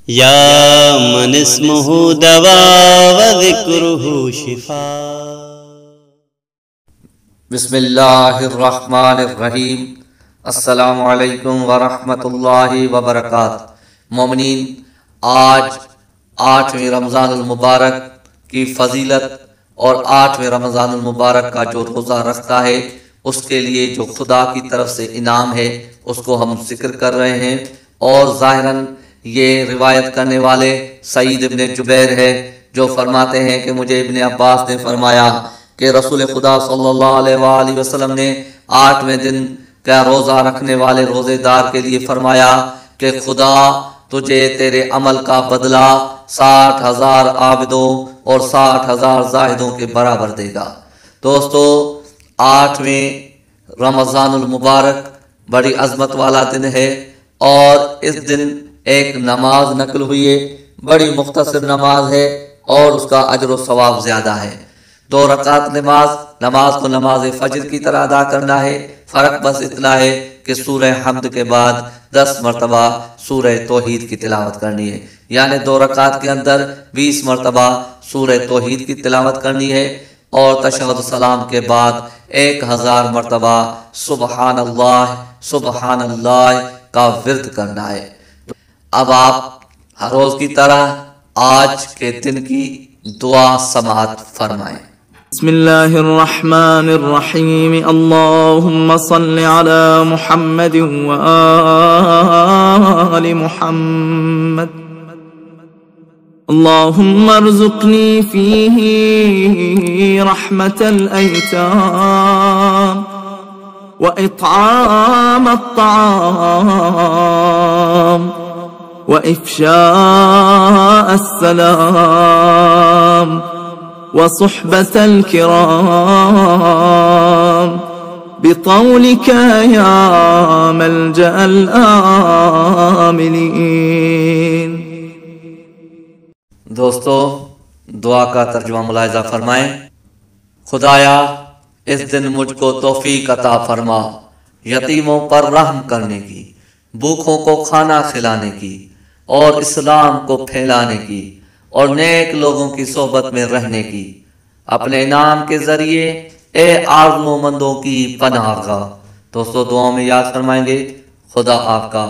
یا من اسمہ دوا وذکرہ شفا۔ بسم اللہ الرحمن الرحیم۔ السلام علیکم ورحمۃ اللہ وبرکاتہ۔ مومنین، آج 8ویں رمضان المبارک کی فضیلت اور 8ویں رمضان المبارک کا جو روزہ رکھتا ہے اس کے لیے جو خدا کی طرف سے انعام ہے اس کو ہم ذکر کر رہے ہیں، اور ظاہراً یہ روایت کرنے والے سعید ابن جبیر ہے جو فرماتے ہیں کہ مجھے ابن عباس نے فرمایا کہ رسول خدا صلی اللہ علیہ وآلہ وسلم نے 8ویں دن کا روزہ رکھنے والے روزے دار کے لیے فرمایا کہ خدا تجھے تیرے عمل کا بدلہ 60,000 عابدوں اور 60,000 زاہدوں کے برابر دے گا۔ دوستو، 8ویں رمضان المبارک بڑی عظمت والا دن ہے، اور اس دن ایک نماز نقل ہوئی ہے، بڑی مختصر نماز ہے اور اس کا اجر و ثواب زیادہ ہے۔ 2 رکعت نماز کو نماز فجر کی طرح ادا کرنا ہے، فرق بس اتنا ہے کہ سورہ حمد کے بعد 10 مرتبہ سورہ توحید کی تلاوت کرنی ہے، یعنی 2 رکعت کے اندر 20 مرتبہ سورہ توحید کی تلاوت کرنی ہے، اور تشہد سلام کے بعد 1000 مرتبہ سبحان اللہ کا ورد کرنا ہے۔ اب آپ ہر روز کی طرح آج کے دن کی دعا سماعت فرمائیں۔ بسم اللہ الرحمن الرحیم۔ اللہم صل علی محمد وآل محمد۔ اللہم ارزقنی فیہ رحمت الایتام وإطعام الطعام وإفشاء السلام وصحبة الكرام بطولك يا ملجأ الآمنين۔ دوستو، دعا کا ترجمہ ملاحظہ فرمائیں۔ خدایا، اس دن مجھ کو توفیق عطا فرما یتیموں پر رحم کرنے کی، بھوکوں کو کھانا کھلانے کی، اور اسلام کو پھیلانے کی، اور نیک لوگوں کی صحبت میں رہنے کی۔ اپنے انعام کے ذریعے اے آرزو مندوں کی پناہ گاہ۔ دوستو، دعاؤں میں یاد فرمائیں گے، خدا آپ کا